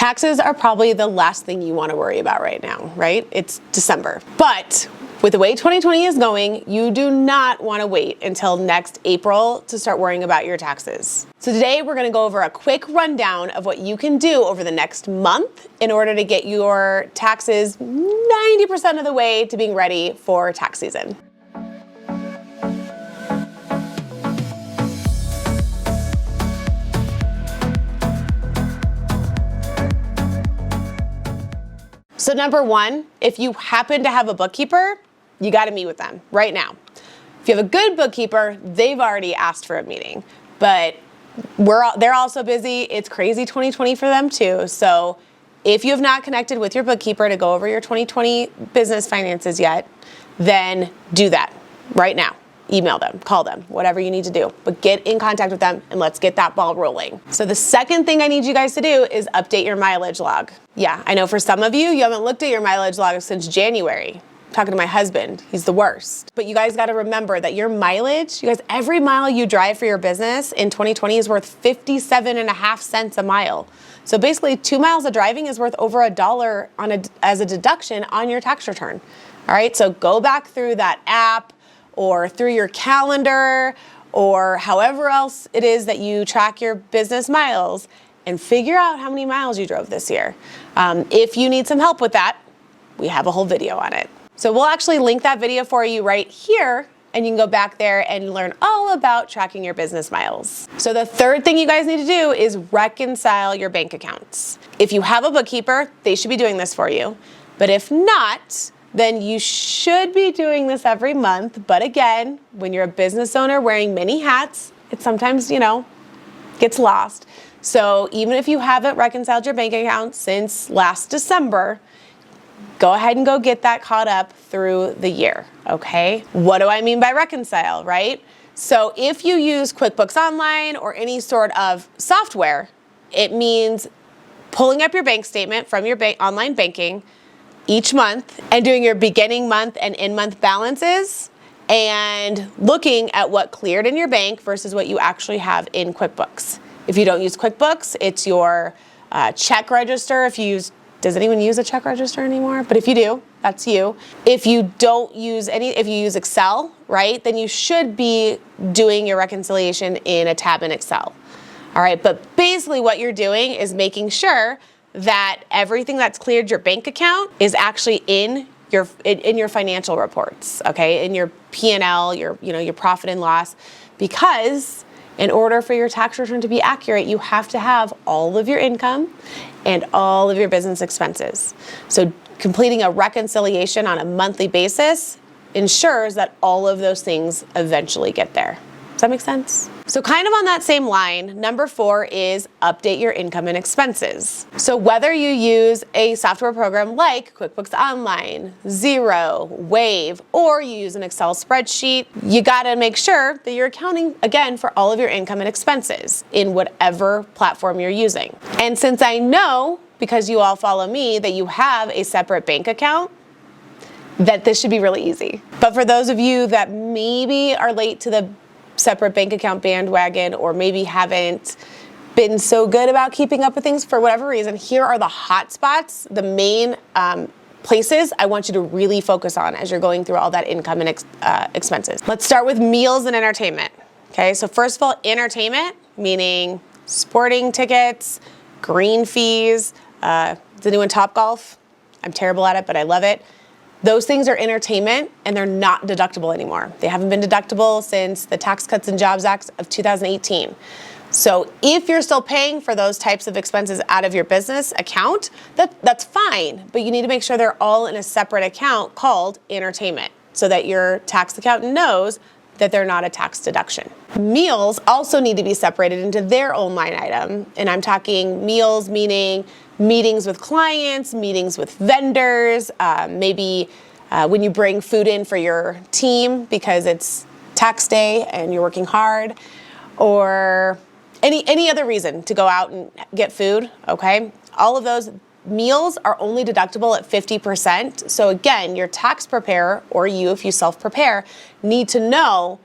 Taxes are probably the last thing you want to worry about right now, right? It's December. But with the way 2020 is going, you do not want to wait until next April to start worrying about your taxes. So today we're going to go over a quick rundown of what you can do over the next month in order to get your taxes 90% of the way to being ready for tax season. So number one, if you happen to have a bookkeeper, you got to meet with them right now. If you have a good bookkeeper, they've already asked for a meeting, but they're also busy. It's crazy 2020 for them too. So if you have not connected with your bookkeeper to go over your 2020 business finances yet, then do that right now. Email them, call them, whatever you need to do, but get in contact with them and let's get that ball rolling. So the second thing I need you guys to do is update your mileage log. Yeah, I know for some of you, you haven't looked at your mileage log since January. I'm talking to my husband, he's the worst. But you guys gotta remember that your mileage, you guys, every mile you drive for your business in 2020 is worth 57.5 cents a mile. So basically 2 miles of driving is worth over $1 as a deduction on your tax return. All right, so go back through that app, or through your calendar, or however else it is that you track your business miles, and figure out how many miles you drove this year. If you need some help with that, we have a whole video on it. So we'll actually link that video for you right here, and you can go back there and learn all about tracking your business miles. So the third thing you guys need to do is reconcile your bank accounts. If you have a bookkeeper, they should be doing this for you. But if not, then you should be doing this every month. But again, when you're a business owner wearing many hats, it sometimes, gets lost. So even if you haven't reconciled your bank account since last December, go ahead and go get that caught up through the year, okay? What do I mean by reconcile, right? So if you use QuickBooks Online or any sort of software, it means pulling up your bank statement from your online banking each month and doing your beginning month and end-month balances and looking at what cleared in your bank versus what you actually have in QuickBooks. If you don't use QuickBooks, it's your check register. Does anyone use a check register anymore? But if you do, that's you. If you don't use if you use Excel, right, then you should be doing your reconciliation in a tab in Excel. All right, but basically what you're doing is making sure that everything that's cleared your bank account is actually in your financial reports, okay? In your P&L, your profit and loss, because in order for your tax return to be accurate, you have to have all of your income and all of your business expenses. So completing a reconciliation on a monthly basis ensures that all of those things eventually get there. Does that make sense? So kind of on that same line, number 4 is update your income and expenses. So whether you use a software program like QuickBooks Online, Xero, Wave, or you use an Excel spreadsheet, you gotta make sure that you're accounting, again, for all of your income and expenses in whatever platform you're using. And since I know, because you all follow me, that you have a separate bank account, that this should be really easy. But for those of you that maybe are late to the separate bank account bandwagon, or maybe haven't been so good about keeping up with things for whatever reason, here are the hot spots, the main places I want you to really focus on as you're going through all that income and expenses. Let's start with meals and entertainment. Okay, so first of all, entertainment, meaning sporting tickets, green fees. Does anyone Topgolf? I'm terrible at it, but I love it. Those things are entertainment and they're not deductible anymore. They haven't been deductible since the Tax Cuts and Jobs Act of 2018. So if you're still paying for those types of expenses out of your business account, that's fine, but you need to make sure they're all in a separate account called entertainment so that your tax accountant knows that they're not a tax deduction. Meals also need to be separated into their own line item, and I'm talking meals meaning meetings with clients, meetings with vendors, maybe when you bring food in for your team because it's tax day and you're working hard, or any other reason to go out and get food, okay? All of those meals are only deductible at 50%. So again, your tax preparer, or you if you self-prepare, need to know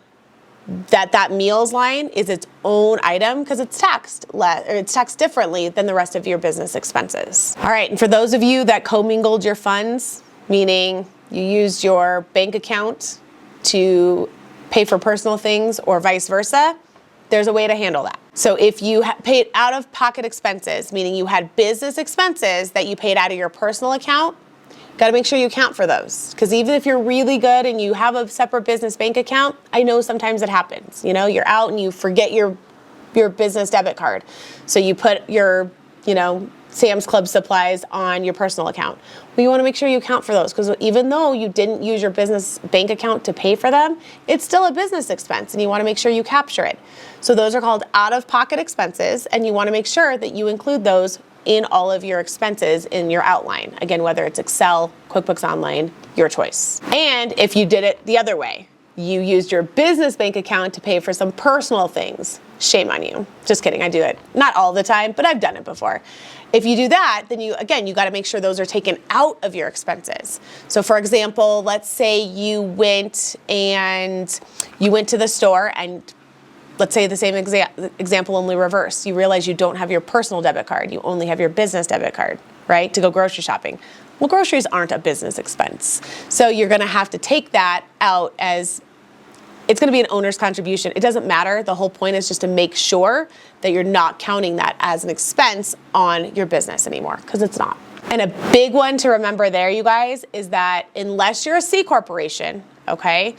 that meals line is its own item because it's taxed differently than the rest of your business expenses. All right, and for those of you that commingled your funds, meaning you used your bank account to pay for personal things or vice versa, there's a way to handle that. So if you paid out-of-pocket expenses, meaning you had business expenses that you paid out of your personal account, got to make sure you account for those. Because even if you're really good and you have a separate business bank account, I know sometimes it happens. You know, you're out and you forget your business debit card. So you put your, Sam's Club supplies on your personal account. Well, you want to make sure you account for those because even though you didn't use your business bank account to pay for them, it's still a business expense and you want to make sure you capture it. So those are called out-of-pocket expenses and you want to make sure that you include those in all of your expenses in your outline. Again, whether it's Excel, QuickBooks Online, your choice. And if you did it the other way, you used your business bank account to pay for some personal things, shame on you. Just kidding, I do it. Not all the time, but I've done it before. If you do that, then you got to make sure those are taken out of your expenses. So for example, let's say you went to the store and let's say the same example, only reverse. You realize you don't have your personal debit card. You only have your business debit card, right, to go grocery shopping. Well, groceries aren't a business expense. So you're going to have to take that out as it's going to be an owner's contribution. It doesn't matter. The whole point is just to make sure that you're not counting that as an expense on your business anymore, because it's not. And a big one to remember there, you guys, is that unless you're a C corporation, okay,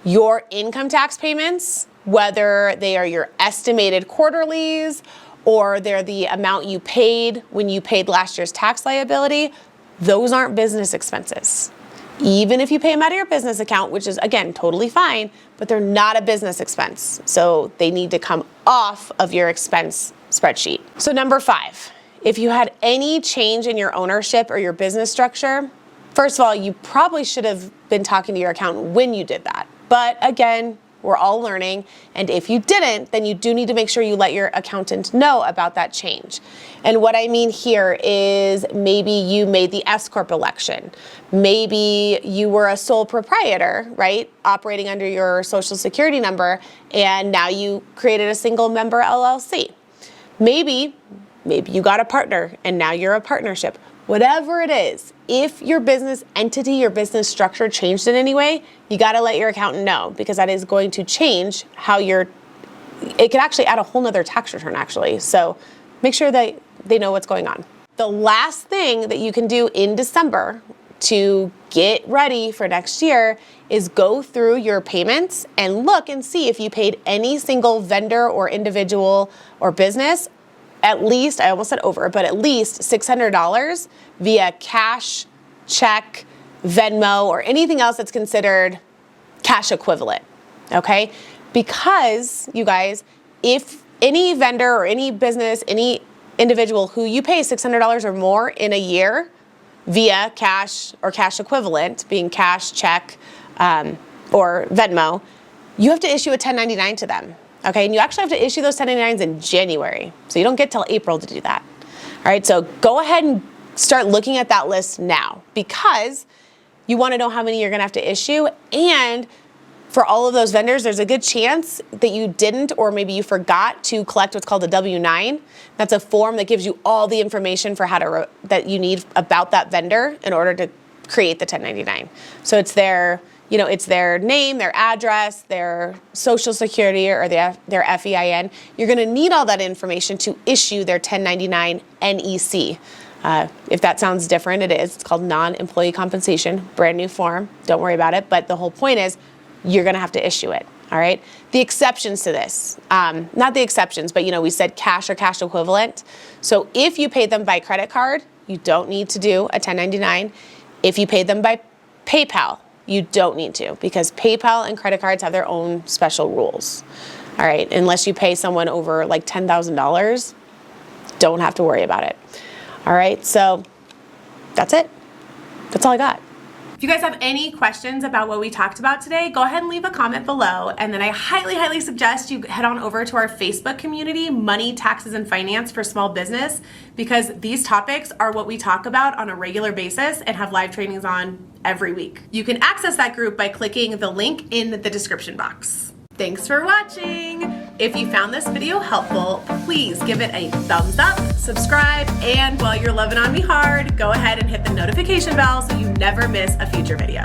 your income tax payments, whether they are your estimated quarterlies or they're the amount you paid when you paid last year's tax liability, those aren't business expenses. Even if you pay them out of your business account, which is, again, totally fine, but they're not a business expense. So they need to come off of your expense spreadsheet. So number 5, if you had any change in your ownership or your business structure, first of all, you probably should have been talking to your accountant when you did that. But again, we're all learning. And if you didn't, then you do need to make sure you let your accountant know about that change. And what I mean here is maybe you made the S Corp election. Maybe you were a sole proprietor, right? Operating under your social security number, and now you created a single member LLC. Maybe you got a partner and now you're a partnership. Whatever it is, if your business entity, your business structure changed in any way, you got to let your accountant know because that is going to change how it could actually add a whole nother tax return actually. So make sure that they know what's going on. The last thing that you can do in December to get ready for next year is go through your payments and look and see if you paid any single vendor or individual or business at least, I almost said over, but at least $600 via cash, check, Venmo, or anything else that's considered cash equivalent, okay? Because, you guys, if any vendor or any business, any individual who you pay $600 or more in a year via cash or cash equivalent, being cash, check, or Venmo, you have to issue a 1099 to them. Okay, and you actually have to issue those 1099s in January. So you don't get till April to do that. All right, so go ahead and start looking at that list now because you want to know how many you're going to have to issue. And for all of those vendors, there's a good chance that you didn't or maybe you forgot to collect what's called a W-9. That's a form that gives you all the information for that you need about that vendor in order to create the 1099. So it's their name, their address, their social security, or their FEIN. You're going to need all that information to issue their 1099 NEC. If that sounds different, it is. It's called non-employee compensation, brand new form. Don't worry about it. But the whole point is you're going to have to issue it. All right. The exceptions to this, not the exceptions, but we said cash or cash equivalent. So if you paid them by credit card, you don't need to do a 1099. If you paid them by PayPal, you don't need to because PayPal and credit cards have their own special rules. All right, unless you pay someone over like $10,000, don't have to worry about it. All right, so that's it. That's all I got. If you guys have any questions about what we talked about today, go ahead and leave a comment below. And then I highly, highly suggest you head on over to our Facebook community, Money, Taxes, and Finance for Small Business, because these topics are what we talk about on a regular basis and have live trainings on every week. You can access that group by clicking the link in the description box. Thanks for watching. If you found this video helpful, please give it a thumbs up, subscribe, and while you're loving on me hard, go ahead and hit the notification bell so you never miss a future video.